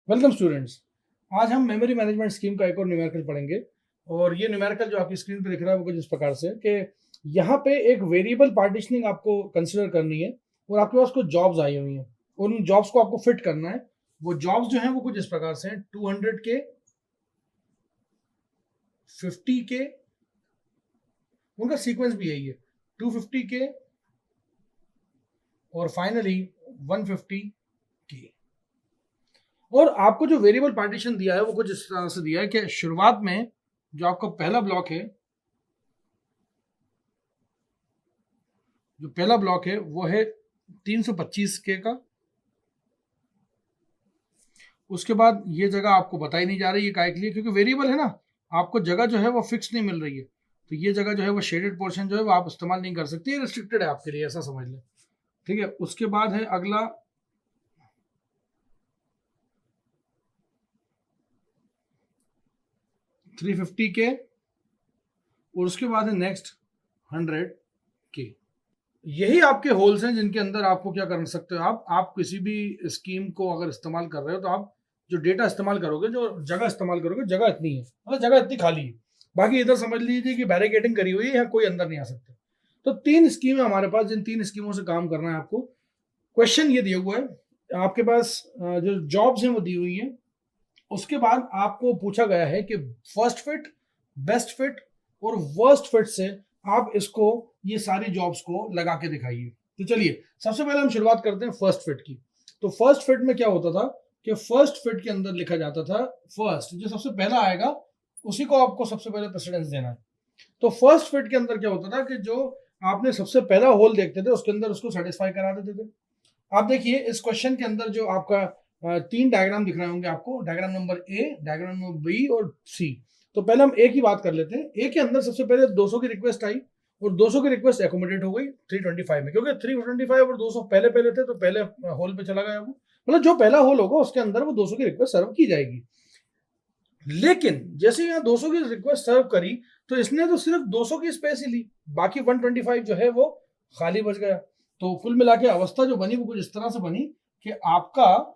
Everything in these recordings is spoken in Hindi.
Welcome students. आज हम मेमोरी मैनेजमेंट स्कीम का एक और न्यूमेरिकल पढ़ेंगे। और ये न्यूमेरिकल जो आपकी स्क्रीन पे दिख रहा है वो कुछ इस प्रकार से कि यहाँ पे एक वेरिएबल पार्टीशनिंग आपको कंसिडर करनी है और आपके पास कुछ जॉब्स आई हुई हैं। उन जॉब्स को आपको फिट करना है। वो जॉब्स जो हैं वो कुछ इस प्रकार से हैं: 200 के, 50 के, उनका सीक्वेंस भी यही है, 250 के और फाइनली 150 के। और आपको जो वेरिएबल पार्टीशन दिया है वो कुछ इस तरह से दिया है कि शुरुआत में जो आपका पहला ब्लॉक है, वो है 325 के का। उसके बाद ये जगह आपको बताई नहीं जा रही है काहे के लिए, क्योंकि वेरिएबल है ना, आपको जगह जो है वो फिक्स नहीं मिल रही है। तो ये जगह जो है वो शेडेड पोर्शन जो है वो आप इस्तेमाल नहीं कर सकते, ये रिस्ट्रिक्टेड है आपके लिए, ऐसा समझ लें। ठीक है, उसके बाद है अगला 350 के और उसके बाद है नेक्स्ट 100 के। यही आपके होल्स हैं जिनके अंदर आपको क्या कर सकते हो, आप किसी भी स्कीम को अगर इस्तेमाल कर रहे हो तो आप जो डेटा इस्तेमाल करोगे, जो जगह इस्तेमाल करोगे, जगह इतनी है, मतलब जगह इतनी खाली है। बाकी इधर समझ लीजिए कि बैरिकेडिंग करी हुई है, यहाँ कोई अंदर नहीं आ सकता। तो 3 स्कीम है हमारे पास, जिन 3 स्कीमों से काम करना है आपको। क्वेश्चन ये दिया हुआ है आपके पास, जो जॉब्स हैं वो दी हुई हैं। उसके बाद आपको पूछा गया है कि फर्स्ट फिट, बेस्ट फिट और वर्स्ट फिट से आप इसको, ये सारी जॉब्स को लगा के दिखाइए। तो चलिए सबसे पहले हम शुरुआत करते हैं फर्स्ट फिट की। तो फर्स्ट फिट में क्या होता था कि फर्स्ट फिट के अंदर लिखा जाता था, फर्स्ट जो सबसे पहला आएगा उसी को आपको सबसे पहले प्रेसिडेंस देना है। तो फर्स्ट फिट के अंदर क्या होता था कि जो आपने सबसे पहला होल देखते थे उसके अंदर उसको सेटिस्फाई करा देते थे। आप देखिए इस क्वेश्चन के अंदर जो आपका 3 डायग्राम दिख रहे होंगे आपको, diagram number A, diagram number B और सी। तो पहले हम ए की बात कर लेते हैं। ए के अंदर सबसे पहले 200 की रिक्वेस्ट आई और 200 की रिक्वेस्ट एकोमोडेट हो गई 325 में, क्योंकि 325 और 200 पहले पहले थे तो पहले होल पे चला गया वो। मतलब जो पहला होल होगा उसके अंदर वो 200 की रिक्वेस्ट सर्व की जाएगी। लेकिन जैसे यहाँ 200 की रिक्वेस्ट सर्व करी तो इसने तो सिर्फ 200 की स्पेस ही ली, बाकी 125 जो है वो खाली बच गया। तो कुल मिला के अवस्था जो बनी वो कुछ इस तरह से बनी कि आपका,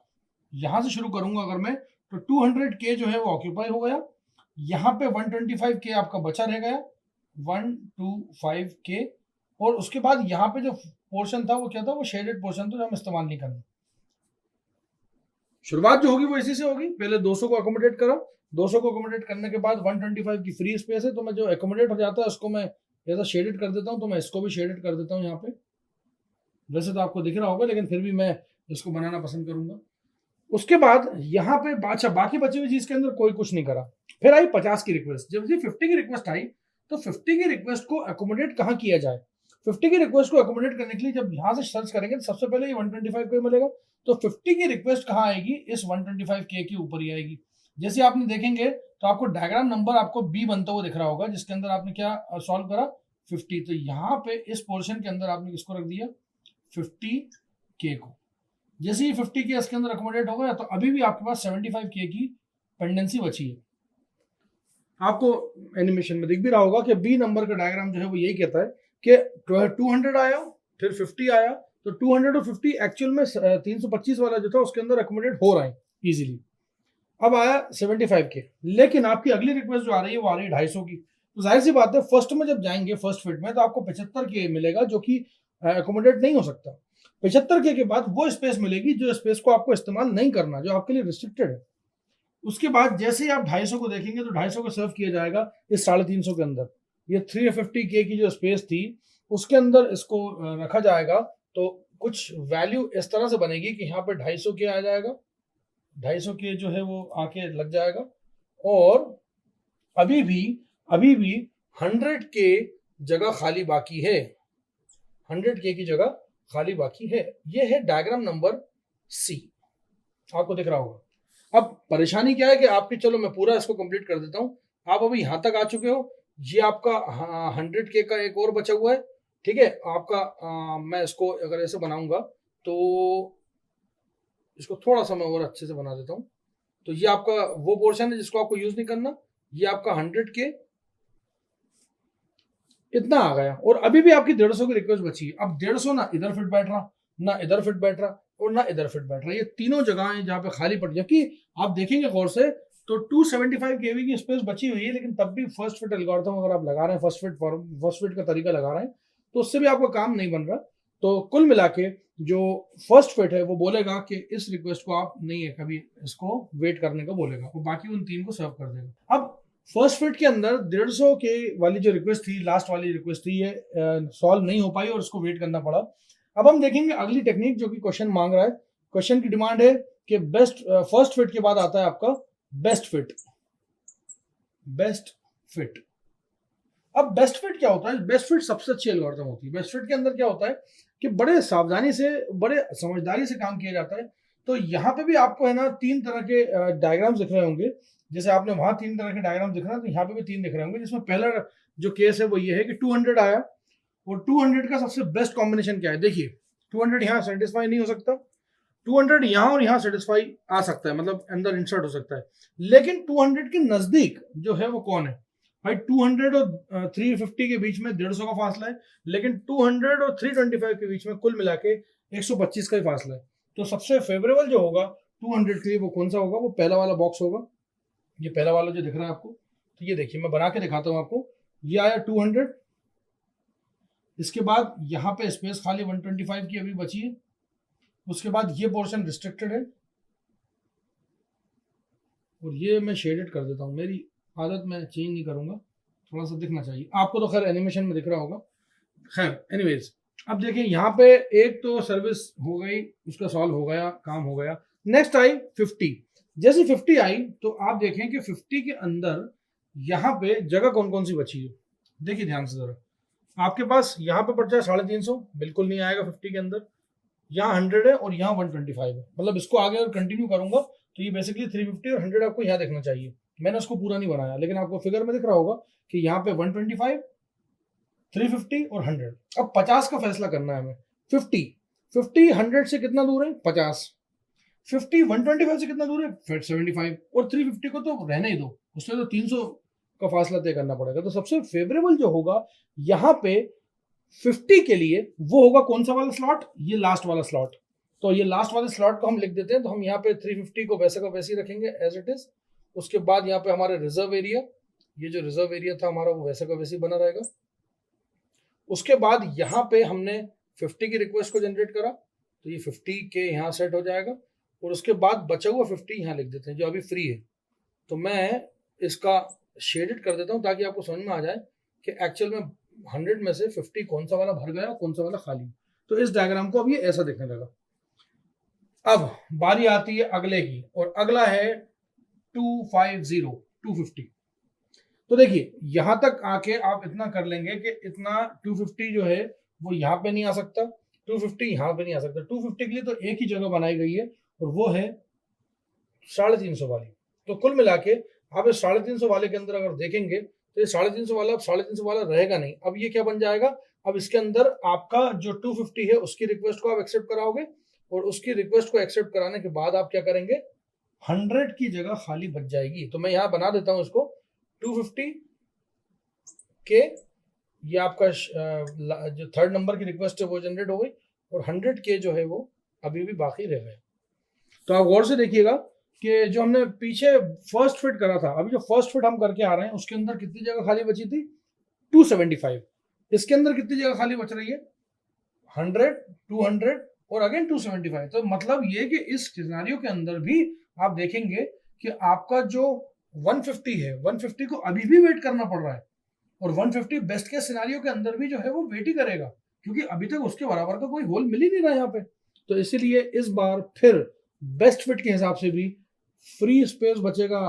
यहां से शुरू करूंगा अगर मैं, तो 200 के जो है वो ऑक्यूपाई हो गया, यहाँ पे 125 के आपका बचा रह गया, 125 के। और उसके बाद यहाँ पे जो पोर्शन था वो क्या था, वो शेडेड पोर्शन था जो हम इस्तेमाल नहीं करना। शुरुआत जो होगी वो इसी से होगी, पहले 200 को अकोमोडेट करा, 200 को अकोमोडेट करने के बाद 125 की फ्री स्पेस है, तो मैं जो अकोमोडेट हो जाता है उसको मैं ऐसा शेडेड कर देता हूँ। तो मैं इसको भी शेडेड कर देता हूँ यहाँ पे, वैसे तो आपको दिख रहा होगा लेकिन फिर भी मैं इसको बनाना पसंद करूंगा। उसके बाद यहाँ पे अच्छा, बाकी बची हुई चीज के अंदर कोई कुछ नहीं करा। फिर आई 50 की रिक्वेस्ट। जब 50 की रिक्वेस्ट आई तो 50 की रिक्वेस्ट को अकोमोडेट कहाँ किया जाए, 50 की रिक्वेस्ट को अकोमोडेट करने के लिए जब यहाँ से सर्च करेंगे तो सबसे पहले ये 125 को मिलेगा। तो 50 की रिक्वेस्ट कहाँ आएगी, इस 125 के ऊपर ही आएगी। जैसे आपने देखेंगे तो आपको डायग्राम नंबर आपको बी बनता हुआ दिख रहा होगा, जिसके अंदर आपने क्या सॉल्व करा, 50। तो यहाँ पे इस पोर्शन के अंदर आपने किसको रख दिया, 50 के को। जैसे ही 50 के इसके अंदर अकोमोडेट हो गया तो अभी भी आपके पास 75 के की पेंडेंसी बची है। आपको एनिमेशन में दिख भी रहा होगा कि बी नंबर का डायग्राम जो है वो यही कहता है कि 200 आया, फिर 50 आया, तो 200 और 50 एक्चुअल में 325 वाला जो था उसके अंदर अकोमोडेट हो रहा है इजीली। अब आया 75 के, लेकिन आपकी अगली रिक्वेस्ट जो आ रही है वो आ रही है 250 की। तो जाहिर सी बात है फर्स्ट में जब जाएंगे फर्स्ट फिट में तो आपको 75 के मिलेगा जो कि अकोमोडेट नहीं हो सकता। 75 के बाद वो स्पेस मिलेगी जो स्पेस को आपको इस्तेमाल नहीं करना, जो आपके लिए रिस्ट्रिक्टेड है। उसके बाद जैसे ही आप 250 को देखेंगे तो 250 को सर्व किया जाएगा इस 350 के अंदर। ये 350 के की जो स्पेस थी उसके अंदर इसको रखा जाएगा। तो कुछ वैल्यू इस तरह से बनेगी कि यहाँ पे 250 के आ जाएगा, 250 के जो है वो आके लग जाएगा। और अभी भी 100 के जगह खाली बाकी है, 100 के की जगह खाली बाकी है। ये है डायग्राम नंबर सी, आपको दिख रहा होगा। अब परेशानी क्या है कि आपकी, चलो मैं पूरा इसको कंप्लीट कर देता हूँ। आप अभी यहां तक आ चुके हो, ये आपका 100 के का एक और बचा हुआ है। ठीक है, आपका मैं इसको अगर ऐसे बनाऊंगा तो इसको थोड़ा सा मैं और अच्छे से बना देता हूँ। तो ये आपका वो पोर्शन है जिसको आपको यूज नहीं करना। ये आपका 100 के इतना आ गया और अभी भी आपकी 150 की रिक्वेस्ट बची है। अब 150 ना इधर फिट बैठ रहा ना इधर फिट बैठ रहा, और ना इधर फिट बैठ रहा है। ये तीनों जगह हैं जहाँ पे खाली पड़, जबकि आप देखेंगे गौर से तो 275 केवी की स्पेस बची हुई है, लेकिन तब भी फर्स्ट फिट एल्गोरिथम अगर आप लगा रहे हैं, फर्स्ट फिट का तरीका लगा रहे हैं, तो उससे भी आपका काम नहीं बन रहा। तो कुल मिला के जो फर्स्ट फिट है वो बोलेगा कि इस रिक्वेस्ट को आप नहीं है कभी इसको वेट करने का बोलेगा, और बाकी उन तीन को सर्व कर देगा। अब फर्स्ट फिट के अंदर 150 के वाली जो रिक्वेस्ट थी, लास्ट वाली रिक्वेस्ट थी, ये सॉल्व नहीं हो पाई और उसको वेट करना पड़ा। अब हम देखेंगे अगली टेक्निक जो कि क्वेश्चन मांग रहा है। क्वेश्चन की डिमांड है कि बेस्ट फर्स्ट फिट के बाद आता है आपका बेस्ट फिट। बेस्ट फिट, अब बेस्ट फिट क्या होता है? बेस्ट फिट सबसे अच्छी एल्गोरिथम होती है। बेस्ट फिट के अंदर क्या होता है कि बड़े सावधानी से, बड़े समझदारी से काम किया जाता है। तो यहाँ पे भी आपको है ना 3 तरह के डायग्राम्स दिख रहे होंगे। जैसे आपने वहां 3 तरह के डायग्राम दिख रहा है, तो यहाँ पे भी 3 दिख रहे होंगे, जिसमें पहला जो केस है वो ये है कि 200 आया, और 200 का सबसे बेस्ट कॉम्बिनेशन क्या है? देखिए 200 यहाँ सेटिस्फाई नहीं हो सकता, 200 यहाँ और यहाँ सेटिस्फाई आ सकता है, मतलब अंदर इंसर्ट हो सकता है, लेकिन 200 के नजदीक जो है वो कौन है भाई? 200 और 350 के बीच में 150 का फासला है, लेकिन 200 और 325 के बीच में कुल मिला के 125 का ही फासला है। तो सबसे फेवरेबल जो होगा 200 के लिए वो कौन सा होगा? वो पहला वाला बॉक्स होगा। ये पहला वाला जो दिख रहा है आपको, तो ये देखिए मैं बना के दिखाता हूँ आपको। ये आया 200, इसके बाद यहाँ पे स्पेस खाली 125 की अभी बची है, उसके बाद ये पोर्शन रिस्ट्रिक्टेड है, और ये मैं शेडेड कर देता हूँ, मेरी आदत मैं चेंज नहीं करूंगा, थोड़ा सा दिखना चाहिए आपको, तो खैर एनिमेशन में दिख रहा होगा। खैर एनीवेज, अब देखिए यहाँ पे एक तो सर्विस हो गई, उसका सॉल्व हो गया, काम हो गया। Next I 50। जैसे 50 आई तो आप देखें कि 50 के अंदर यहाँ पे जगह कौन कौन सी बची है। देखिए ध्यान से जरा, आपके पास यहाँ पे पड़ जाए 350, बिल्कुल नहीं आएगा 50 के अंदर। यहाँ 100 है और यहाँ 125 है, मतलब इसको आगे अगर कंटिन्यू करूंगा तो ये बेसिकली 350 और 100 आपको यहाँ देखना चाहिए। मैंने उसको पूरा नहीं बनाया, लेकिन आपको फिगर में दिख रहा होगा कि यहाँ पे 125, 350 और 100। अब 50 का फैसला करना है हमें। 50 100 से कितना दूर है? 50। 50 125 से कितना दूर है? फिर 75। और 350 को तो रहने ही दो, उससे तो 300 का फासला तय करना पड़ेगा। तो सबसे फेवरेबल जो होगा यहाँ पे 50 के लिए वो होगा कौन सा वाला स्लॉट? ये लास्ट वाला स्लॉट। तो ये लास्ट वाले स्लॉट को हम लिख देते हैं, तो हम यहाँ पे 350 को वैसे का वैसे ही रखेंगे एज इट इज। उसके बाद यहाँ पे हमारे रिजर्व एरिया, ये जो रिजर्व एरिया था हमारा वो वैसे का वैसे ही बना रहेगा। उसके बाद यहाँ पे हमने 50 की रिक्वेस्ट को जनरेट करा, तो ये 50 के यहाँ सेट हो जाएगा, और उसके बाद बचा हुआ 50 यहाँ लिख देते हैं जो अभी फ्री है। तो मैं इसका शेडेड कर देता हूँ ताकि आपको समझ में आ जाए कि एक्चुअल में 100 में से 50 कौन सा वाला भर गया, कौन सा वाला खाली। तो इस डायग्राम को अब ये ऐसा दिखने लगा। अब बारी आती है अगले की, और अगला है 250। तो देखिए यहां तक आके आप इतना कर लेंगे कि इतना 250 जो है वो यहाँ पे नहीं आ सकता, 250 यहाँ पे नहीं आ सकता। 250 के लिए तो एक ही जगह बनाई गई है, और वो है 350 वाली। तो कुल मिला के आप इस 350 वाले के अंदर अगर देखेंगे तो ये 350 वाला, अब 350 वाला रहेगा नहीं। अब ये क्या बन जाएगा? अब इसके अंदर आपका जो 250 है उसकी रिक्वेस्ट को आप एक्सेप्ट कराओगे, और उसकी रिक्वेस्ट को एक्सेप्ट कराने के बाद आप क्या करेंगे? 100 की जगह खाली बच जाएगी। तो मैं यहाँ बना देता हूँ इसको 250 के, ये आपका जो थर्ड नंबर की रिक्वेस्ट है वो जनरेट हो गई, और 100 के जो है वो अभी भी बाकी रह गए। तो आप गौर से देखिएगा कि जो हमने पीछे फर्स्ट फिट करा था, अभी जो फर्स्ट फिट हम करके आ रहे हैं उसके अंदर कितनी जगह खाली बची थी? 275। इसके अंदर कितनी जगह खाली बच रही है? 100, 200 और अगेन 275। तो मतलब ये कि इस सिनेरियो के अंदर भी आप देखेंगे कि आपका जो 150 है, 150 को अभी भी वेट करना पड़ रहा है, और 150 बेस्ट के सिनेरियो के अंदर भी जो है वो वेट ही करेगा, क्योंकि अभी तक उसके बराबर का कोई होल मिल ही नहीं रहा यहाँ पे। तो इसीलिए इस बार फिर बेस्ट फिट के हिसाब से भी फ्री स्पेस बचेगा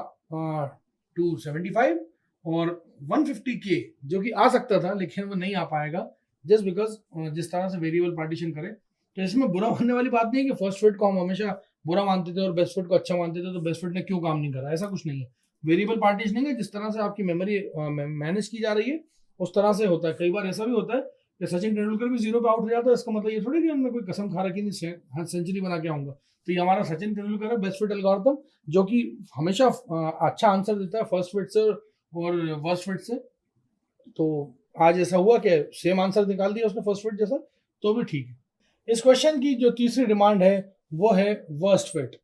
275, और 150 के जो कि आ सकता था लेकिन वो नहीं आ पाएगा, जस्ट बिकॉज जिस तरह से वेरिएबल पार्टीशन करे। तो इसमें बुरा मानने वाली बात नहीं है कि फर्स्ट फिट को हम हमेशा बुरा मानते थे और बेस्ट फिट को अच्छा मानते थे, तो बेस्ट फिट ने क्यों काम नहीं करा, ऐसा कुछ नहीं है। वेरिएबल पार्टीशनिंग है, जिस तरह से आपकी मेमोरी मैनेज की जा रही है उस तरह से होता है। कई बार ऐसा भी होता है कि सचिन तेंदुलकर भी 0 पे आउट हो जाता है, इसका मतलब ये थोड़ी कि हमने कोई कसम खा रखी नहीं सेंचुरी बना के आऊंगा। तो ये हमारा सचिन तेंदुलकर है बेस्ट फिट एल्गोरिथम, जो कि हमेशा अच्छा आंसर देता है फर्स्ट फिट से और वर्स्ट फिट से। तो आज ऐसा हुआ कि सेम आंसर निकाल दिया उसने फर्स्ट फिट जैसा, तो भी ठीक है। इस क्वेश्चन की जो तीसरी डिमांड है वो है वर्स्ट फिट।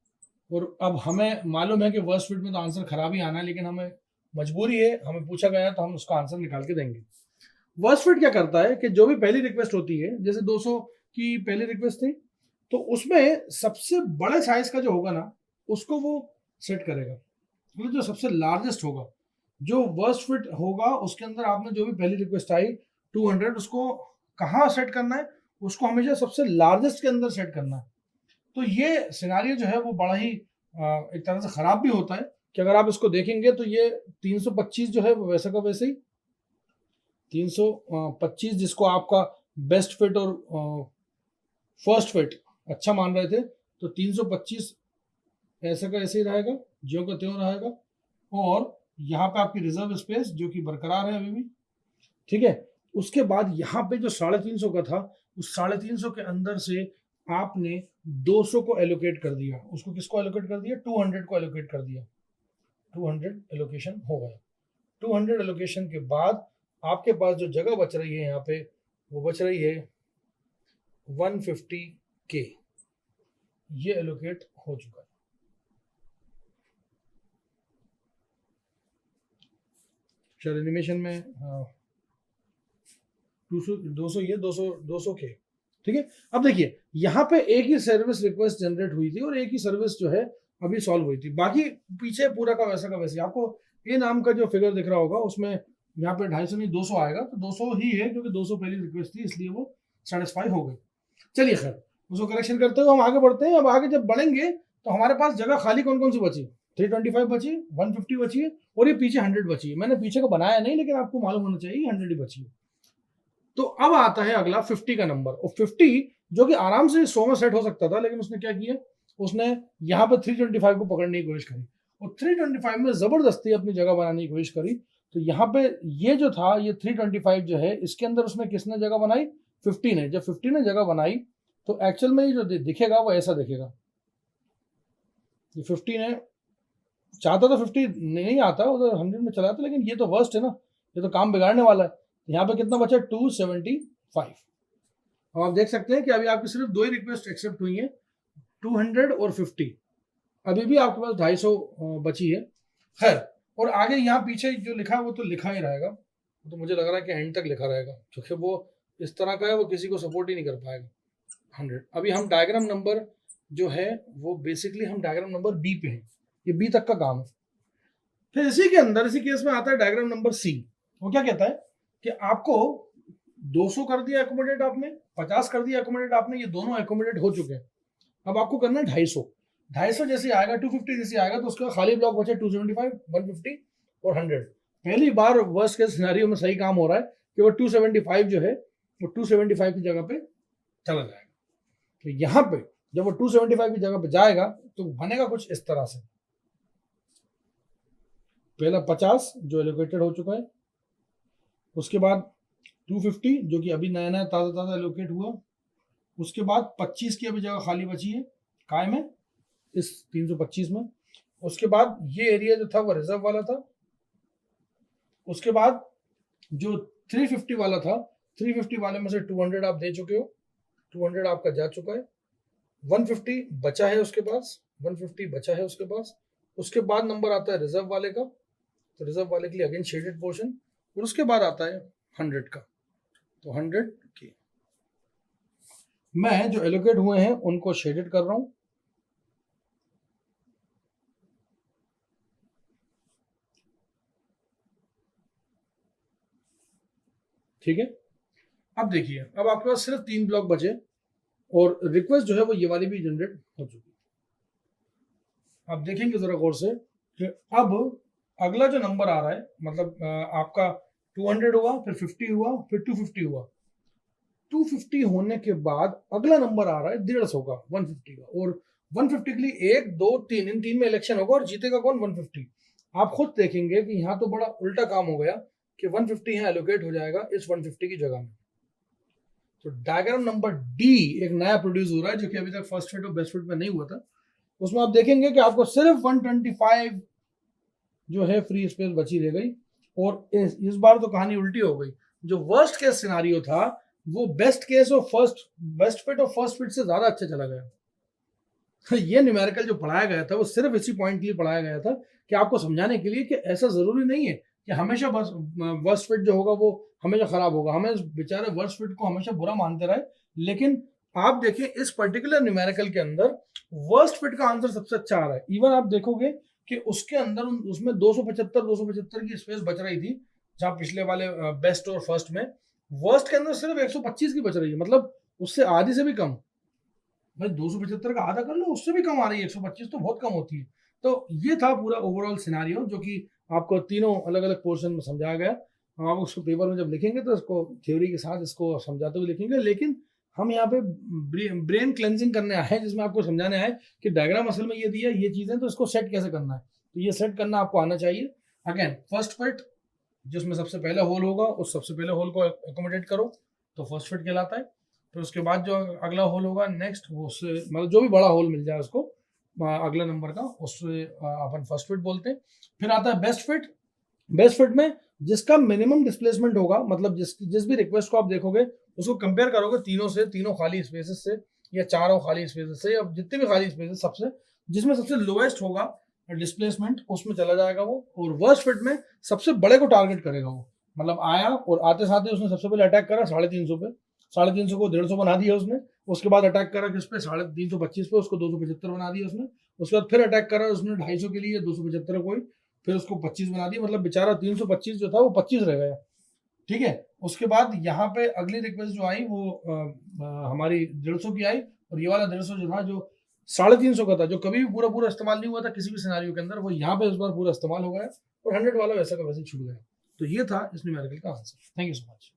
और अब हमें मालूम है कि वर्स्ट फिट में तो आंसर खराब ही आना है, लेकिन हमें मजबूरी है, हमें पूछा गया तो हम उसका आंसर निकाल के देंगे। वर्स्ट फिट क्या करता है कि जो भी पहली रिक्वेस्ट होती है, जैसे 200 की पहली रिक्वेस्ट थी, तो उसमें सबसे बड़े साइज का जो होगा ना, उसको वो सेट करेगा। मतलब जो सबसे लार्जेस्ट होगा, जो वर्स्ट फिट होगा, उसके अंदर आपने जो भी पहली रिक्वेस्ट आई 200, उसको कहाँ सेट करना है? उसको हमेशा सबसे लार्जेस्ट के अंदर सेट करना है। तो ये सिनारियो जो है वो बड़ा ही एक तरह से खराब भी होता है कि अगर आप इसको देखेंगे तो ये 325 जो है वो वैसा का वैसे ही 325, जिसको आपका बेस्ट फिट और फर्स्ट फिट अच्छा मान रहे थे, तो 325 ऐसे का ऐसे ही रहेगा, ज्यों का त्यों रहेगा। और यहाँ पे आपकी रिजर्व स्पेस जो कि बरकरार है अभी भी, ठीक है। उसके बाद यहाँ पे जो 350 का था, उस 350 के अंदर से आपने 200 को एलोकेट कर दिया। उसको किसको एलोकेट कर दिया? 200 को एलोकेट कर दिया। 200 एलोकेशन हो गया। 200 एलोकेशन के बाद आपके पास जो जगह बच रही है यहाँ पे, वो बच रही है 150 के। ये एलोकेट हो चुका है। चल एनिमेशन में 200 ये 200 के, ठीक है। अब देखिए यहाँ पे एक ही सर्विस रिक्वेस्ट जनरेट हुई थी और एक ही सर्विस जो है अभी सॉल्व हुई थी। बाकी पीछे पूरा का वैसे आपको ए नाम का जो फिगर दिख रहा होगा, उसमें यहाँ पे 250 नहीं 200 आएगा, तो 200 ही है क्योंकि 200 पहली रिक्वेस्ट थी, इसलिए वो सेटिस्फाई हो गई। चलिए खैर, उसको करेक्शन करते हुए हम आगे बढ़ते हैं। अब आगे जब बढ़ेंगे तो हमारे पास जगह खाली कौन कौन सी बची? 325 बची, 150 बची है, और ये पीछे 100 बची है। मैंने पीछे का बनाया नहीं, लेकिन आपको मालूम होना चाहिए 100 ही बची है। तो अब आता है अगला 50 का नंबर, और 50 जो कि आराम से 100 में सेट हो सकता था, लेकिन उसने क्या किया? उसने यहाँ पे 325 को पकड़ने की कोशिश करी और 325 में जबरदस्ती अपनी जगह बनाने की कोशिश करी। तो यहाँ पे ये जो था, ये 325 जो है, इसके अंदर उसने किसने जगह बनाई? 50 ने। जब 50 ने जगह बनाई तो एक्चुअल में जो दिखेगा वो ऐसा दिखेगा। ये 50 ने चाहता तो 50 नहीं आता, उधर 100 में चला आता, लेकिन ये तो वर्स्ट है ना, ये तो काम बिगाड़ने वाला है। यहाँ पे कितना बचा? 275। अब आप देख सकते हैं कि अभी आपकी सिर्फ 2 ही रिक्वेस्ट एक्सेप्ट हुई है, 200 और 50। अभी भी आपके पास 250 बची है। खैर, और आगे यहाँ पीछे जो लिखा है वो तो लिखा ही रहेगा, तो मुझे लग रहा है कि एंड तक लिखा रहेगा, क्योंकि वो इस तरह का है, वो किसी को सपोर्ट ही नहीं कर पाएगा। 100। अभी हम डायग्राम नंबर जो है वो बेसिकली हम डायग्राम नंबर बी पे हैं, ये बी तक का काम है। फिर इसी के अंदर, इसी केस में आता है डायग्राम नंबर सी। वो क्या कहता है कि आपको 200 कर दिया एकोमोडेट आपने, 50 कर दिया एकोमोडेट आपने, ये दोनों एकोमोडेट हो चुके हैं। अब आपको करना है 250। 250 जैसे आएगा, 250 जैसे आएगा, तो उसका खाली ब्लॉक बचा 275, 150 और 100। पहली बार वर्स्ट केस सिनेरियो में सही काम हो रहा है कि वो 275 जो है वो 275 की जगह पे चला जाएगा। तो यहाँ पे जब वो 275 की जगह पे जाएगा तो बनेगा कुछ इस तरह से। पहला 50 जो एलोकेटेड हो चुका है, उसके बाद 250 जो कि अभी नया नया ताज़ा ताज़ा एलोकेट हुआ, उसके बाद 25 की अभी जगह खाली बची है काय में, इस 325 में। उसके बाद ये एरिया जो था वो रिजर्व वाला था। उसके बाद जो 350 वाला था, 350 वाले में से 200 आप दे चुके हो, 200 आपका जा चुका है। 150 बचा है उसके पास, 150 बचा है उसके पास। उसके बाद नंबर आता है रिजर्व वाले का, तो रिजर्व वाले के लिए अगेन शेडेड पोर्शन। और उसके बाद आता है 100 का, तो 100 के मैं जो एलोकेट हुए हैं उनको शेडेड कर रहा हूं। ठीक है। अब देखिए, अब आपके पास सिर्फ 3 ब्लॉक बचे और रिक्वेस्ट जो है वो ये वाली भी जनरेट हो चुकी है। अब देखेंगे जरा गौर से कि अब अगला जो नंबर आ रहा है, मतलब आपका 200 हुआ, फिर 50 हुआ, फिर 250 हुआ। 250 होने के बाद अगला नंबर आ रहा है 150 का, 150 का। और 150 के लिए 1 2 3, इन 3 में इलेक्शन होगा और जीतेगा कौन? 150। आप खुद देखेंगे कि यहाँ तो बड़ा उल्टा काम हो गया कि 150 यहाँ एलोकेट हो जाएगा इस 150 की जगह में। तो डायग्राम नंबर डी एक नया प्रोड्यूस हो रहा है जो कि अभी तक फर्स्ट फिट और बेस्ट फिट में नहीं हुआ था। उसमें आप देखेंगे कि आपको सिर्फ 125 जो है फ्री स्पेस बची रह गई। और इस बार तो कहानी उल्टी हो गई। जो वर्स्ट केस सिनारियो था वो बेस्ट केस और बेस्ट फिट और फर्स्ट फिट से ज्यादा अच्छा चला गया। ये न्यूमेरिकल जो पढ़ाया गया था वो सिर्फ इसी पॉइंट के लिए पढ़ाया गया था कि आपको समझाने के लिए कि ऐसा जरूरी नहीं है कि हमेशा बस वर्स्ट फिट जो होगा वो हमेशा खराब होगा, हमें बेचारे वर्स्ट फिट को हमेशा बुरा मानते रहे। लेकिन आप देखिए इस पर्टिकुलर न्यूमेरिकल के अंदर वर्स्ट फिट का आंसर सबसे अच्छा आ रहा है। इवन आप देखोगे कि उसके अंदर उसमें 275 की स्पेस बच रही थी, जहां पिछले वाले बेस्ट और फर्स्ट में वर्स्ट के अंदर सिर्फ 125 की बच रही है, मतलब उससे आधी से भी कम। भाई 275 का आधा कर लो, उससे भी कम आ रही है, 125 तो बहुत कम होती है। तो ये था पूरा ओवरऑल सिनारियो जो कि आपको तीनों अलग अलग पोर्शन में समझाया गया। आप उसको पेपर में जब लिखेंगे तो इसको थ्योरी के साथ इसको समझाते हुए लिखेंगे, लेकिन हम यहाँ पे ब्रेन क्लेंजिंग करने आए हैं, जिसमें आपको समझाने आए कि डायग्राम असल में ये दिया ये चीजें, तो इसको सेट कैसे करना है, तो ये सेट करना आपको आना चाहिए। अगेन फर्स्ट फिट जिसमें सबसे पहले होल होगा, उस सबसे पहले होल को एकोमोडेट करो तो फर्स्ट फिट कहलाता है। फिर उसके बाद जो अगला होल होगा नेक्स्ट, वो उससे मतलब जो भी बड़ा होल मिल जाए उसको अगला नंबर का, उससे अपन फर्स्ट फिट बोलते हैं। फिर आता है बेस्ट फिट। बेस्ट फिट में जिसका मिनिमम डिस्प्लेसमेंट होगा, मतलब जिस भी रिक्वेस्ट को आप देखोगे उसको कंपेयर करोगे तीनों से, तीनों खाली स्पेसेस से या चारों खाली स्पेसेस से या जितने भी खाली स्पेसेस, सबसे जिसमें सबसे लोएस्ट होगा डिस्प्लेसमेंट उसमें चला जाएगा वो। और वर्स्ट फिट में सबसे बड़े को टारगेट करेगा वो, मतलब आया और आते साथ ही उसने सबसे पहले अटैक करा 350 पे, 350 को 150 बना दिया उसने। उसके बाद अटैक करा किस पे, 325 पे, उसको 275 बना दिया उसने। उसके बाद फिर अटैक करा उसने 250 के लिए 275 को ही, फिर उसको 25 बना दिया, मतलब बेचारा 325 जो था वो 25 रह गया। ठीक है, उसके बाद यहाँ पे अगली रिक्वेस्ट जो आई वो हमारी 150 की आई, और ये वाला 150 जो था जो 350 का था, जो कभी भी पूरा पूरा इस्तेमाल नहीं हुआ था किसी भी सिनेरियो के अंदर, वो यहाँ पे इस बार पूरा इस्तेमाल हो गया और 100 वाला वैसा का वैसे छूट गया। तो ये था इस न्यूमेरिकल का answer. Thank you so much.